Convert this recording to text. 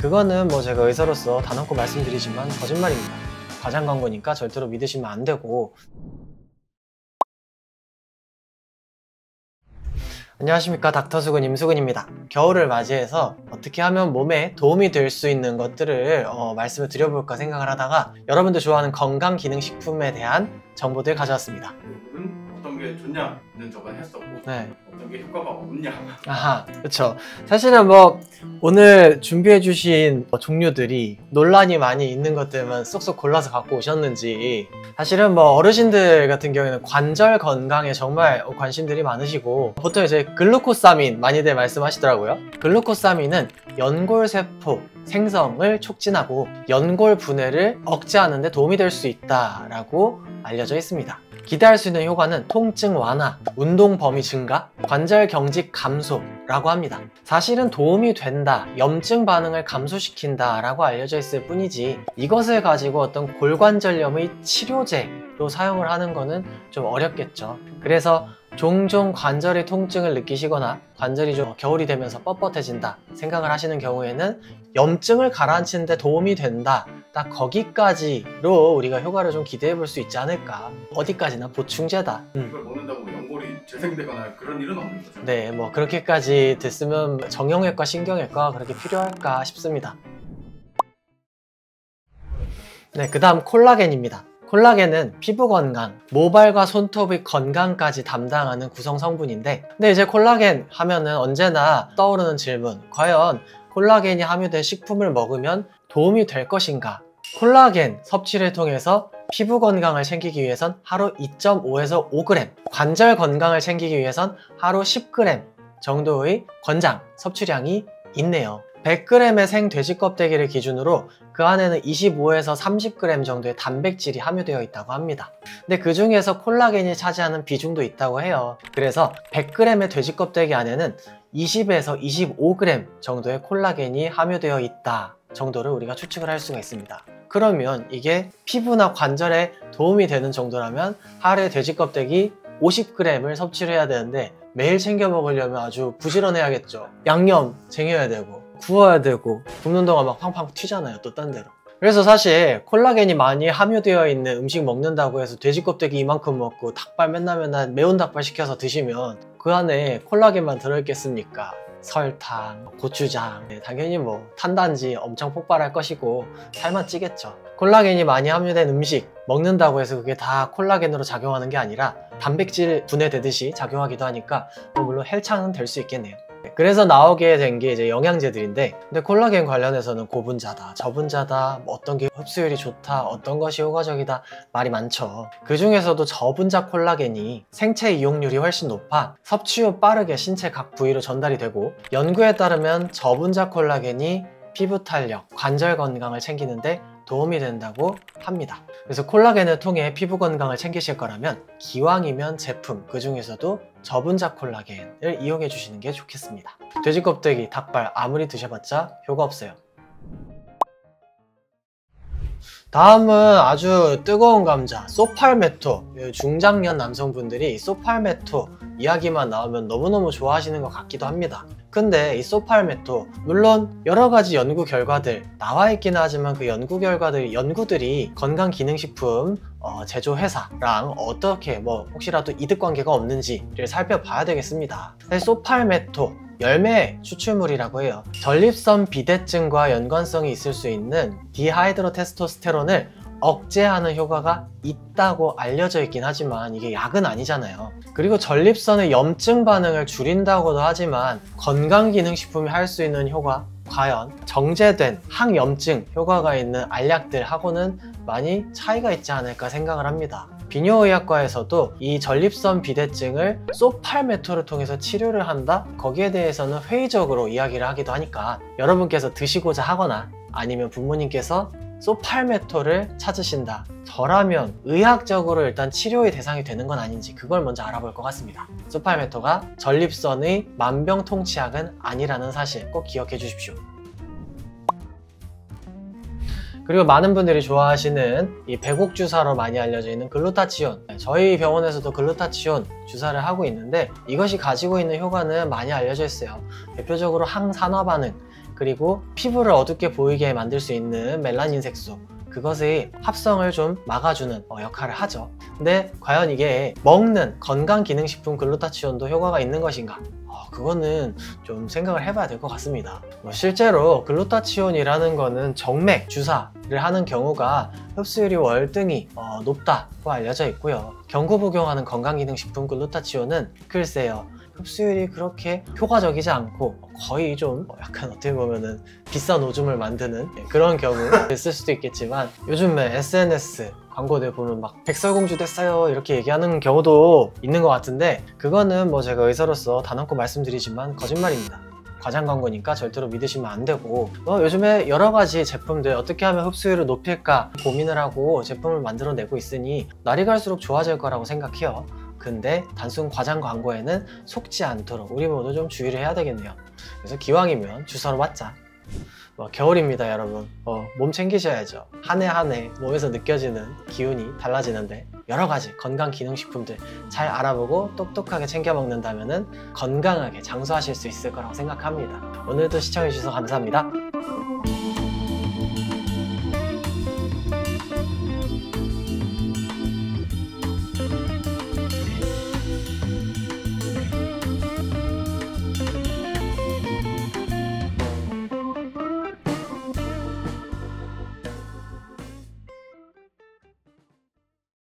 그거는 뭐 제가 의사로서 단언코 말씀드리지만 거짓말입니다. 과장 광고니까 절대로 믿으시면 안 되고. 안녕하십니까, 닥터수근 임수근입니다. 겨울을 맞이해서 어떻게 하면 몸에 도움이 될 수 있는 것들을 말씀을 드려볼까 생각을 하다가 여러분들 좋아하는 건강기능식품에 대한 정보들 가져왔습니다. 어떤 게 좋냐는 저번에 했었고, 네. 어떤 게 효과가 없냐. 아하, 그쵸. 사실은 뭐 오늘 준비해주신 종류들이 논란이 많이 있는 것들만 쏙쏙 골라서 갖고 오셨는지, 사실은 뭐 어르신들 같은 경우에는 관절 건강에 정말 관심들이 많으시고, 보통 이제 글루코사민 많이들 말씀하시더라고요. 글루코사민은 연골세포 생성을 촉진하고 연골 분해를 억제하는 데 도움이 될 수 있다라고 알려져 있습니다. 기대할 수 있는 효과는 통증 완화, 운동 범위 증가, 관절 경직 감소라고 합니다. 사실은 도움이 된다, 염증 반응을 감소시킨다 라고 알려져 있을 뿐이지, 이것을 가지고 어떤 골관절염의 치료제로 사용을 하는 거는 좀 어렵겠죠. 그래서 종종 관절의 통증을 느끼시거나 관절이 좀 겨울이 되면서 뻣뻣해진다 생각을 하시는 경우에는 염증을 가라앉히는 데 도움이 된다, 딱 거기까지로 우리가 효과를 좀 기대해 볼 수 있지 않을까. 어디까지나 보충제다. 이걸 먹는다고 연골이 재생되거나 그런 일은 없는 거죠? 네, 뭐 그렇게까지 됐으면 정형외과, 신경외과가 그렇게 필요할까 싶습니다. 네, 그 다음 콜라겐입니다. 콜라겐은 피부 건강, 모발과 손톱의 건강까지 담당하는 구성 성분인데, 근데 이제 콜라겐 하면은 언제나 떠오르는 질문, 과연 콜라겐이 함유된 식품을 먹으면 도움이 될 것인가? 콜라겐 섭취를 통해서 피부 건강을 챙기기 위해선 하루 2.5에서 5g, 관절 건강을 챙기기 위해선 하루 10g 정도의 권장 섭취량이 있네요. 100g의 생 돼지 껍데기를 기준으로 그 안에는 25에서 30g 정도의 단백질이 함유되어 있다고 합니다. 근데 그 중에서 콜라겐이 차지하는 비중도 있다고 해요. 그래서 100g의 돼지 껍데기 안에는 20에서 25g 정도의 콜라겐이 함유되어 있다 정도를 우리가 추측을 할 수가 있습니다. 그러면 이게 피부나 관절에 도움이 되는 정도라면 하루에 돼지 껍데기 50g을 섭취를 해야 되는데, 매일 챙겨 먹으려면 아주 부지런해야겠죠. 양념 쟁여야 되고 구워야 되고, 굽는 동안 막 팡팡 튀잖아요, 또 딴 데로. 그래서 사실 콜라겐이 많이 함유되어 있는 음식 먹는다고 해서 돼지 껍데기 이만큼 먹고 닭발 맨날 매운 닭발 시켜서 드시면 그 안에 콜라겐만 들어있겠습니까? 설탕, 고추장, 당연히 뭐 탄단지 엄청 폭발할 것이고 살만 찌겠죠. 콜라겐이 많이 함유된 음식 먹는다고 해서 그게 다 콜라겐으로 작용하는 게 아니라 단백질 분해되듯이 작용하기도 하니까 물론 헬창은 될 수 있겠네요. 그래서 나오게 된 게 이제 영양제들인데, 근데 콜라겐 관련해서는 고분자다, 저분자다, 뭐 어떤 게 흡수율이 좋다, 어떤 것이 효과적이다 말이 많죠. 그 중에서도 저분자 콜라겐이 생체 이용률이 훨씬 높아 섭취 후 빠르게 신체 각 부위로 전달이 되고, 연구에 따르면 저분자 콜라겐이 피부 탄력, 관절 건강을 챙기는데 도움이 된다고 합니다. 그래서 콜라겐을 통해 피부 건강을 챙기실 거라면 기왕이면 제품, 그 중에서도 저분자 콜라겐을 이용해 주시는 게 좋겠습니다. 돼지 껍데기, 닭발 아무리 드셔봤자 효과 없어요. 다음은 아주 뜨거운 감자, 소팔메토. 중장년 남성분들이 소팔메토 이야기만 나오면 너무너무 좋아하시는 것 같기도 합니다. 근데 이 소팔메토, 물론 여러가지 연구 결과들 나와 있긴 하지만 그 연구들이 건강기능식품 제조회사랑 어떻게 뭐 혹시라도 이득관계가 없는지를 살펴봐야 되겠습니다. 소팔메토 열매 추출물이라고 해요. 전립선 비대증과 연관성이 있을 수 있는 디하이드로테스토스테론을 억제하는 효과가 있다고 알려져 있긴 하지만 이게 약은 아니잖아요. 그리고 전립선의 염증 반응을 줄인다고도 하지만 건강기능식품이 할 수 있는 효과, 과연 정제된 항염증 효과가 있는 알약들하고는 많이 차이가 있지 않을까 생각을 합니다. 비뇨의학과에서도 이 전립선 비대증을 소팔메토를 통해서 치료를 한다? 거기에 대해서는 회의적으로 이야기를 하기도 하니까 여러분께서 드시고자 하거나 아니면 부모님께서 소팔메토를 찾으신다, 저라면 의학적으로 일단 치료의 대상이 되는 건 아닌지 그걸 먼저 알아볼 것 같습니다. 소팔메토가 전립선의 만병통치약은 아니라는 사실 꼭 기억해 주십시오. 그리고 많은 분들이 좋아하시는 이 배곡 주사로 많이 알려져 있는 글루타치온, 저희 병원에서도 글루타치온 주사를 하고 있는데 이것이 가지고 있는 효과는 많이 알려져 있어요. 대표적으로 항산화 반응, 그리고 피부를 어둡게 보이게 만들 수 있는 멜라닌 색소, 그것의 합성을 좀 막아주는 역할을 하죠. 근데 과연 이게 먹는 건강기능식품 글루타치온도 효과가 있는 것인가? 그거는 좀 생각을 해봐야 될 것 같습니다. 실제로 글루타치온이라는 거는 정맥 주사를 하는 경우가 흡수율이 월등히 높다고 알려져 있고요. 경구 복용하는 건강기능식품 글루타치온은 글쎄요, 흡수율이 그렇게 효과적이지 않고 거의 좀 약간 어떻게 보면은 비싼 오줌을 만드는 그런 경우 있을 수도 있겠지만, 요즘에 SNS 광고들 보면 막 백설공주 됐어요 이렇게 얘기하는 경우도 있는 것 같은데, 그거는 뭐 제가 의사로서 단언코 말씀드리지만 거짓말입니다. 과장 광고니까 절대로 믿으시면 안 되고, 요즘에 여러 가지 제품들 어떻게 하면 흡수율을 높일까 고민을 하고 제품을 만들어내고 있으니 날이 갈수록 좋아질 거라고 생각해요. 근데 단순 과장 광고에는 속지 않도록 우리 모두 좀 주의를 해야 되겠네요. 그래서 기왕이면 주사로 맞자. 겨울입니다 여러분. 몸 챙기셔야죠. 한 해 한 해 몸에서 느껴지는 기운이 달라지는데, 여러 가지 건강 기능식품들 잘 알아보고 똑똑하게 챙겨 먹는다면 건강하게 장수하실 수 있을 거라고 생각합니다. 오늘도 시청해 주셔서 감사합니다.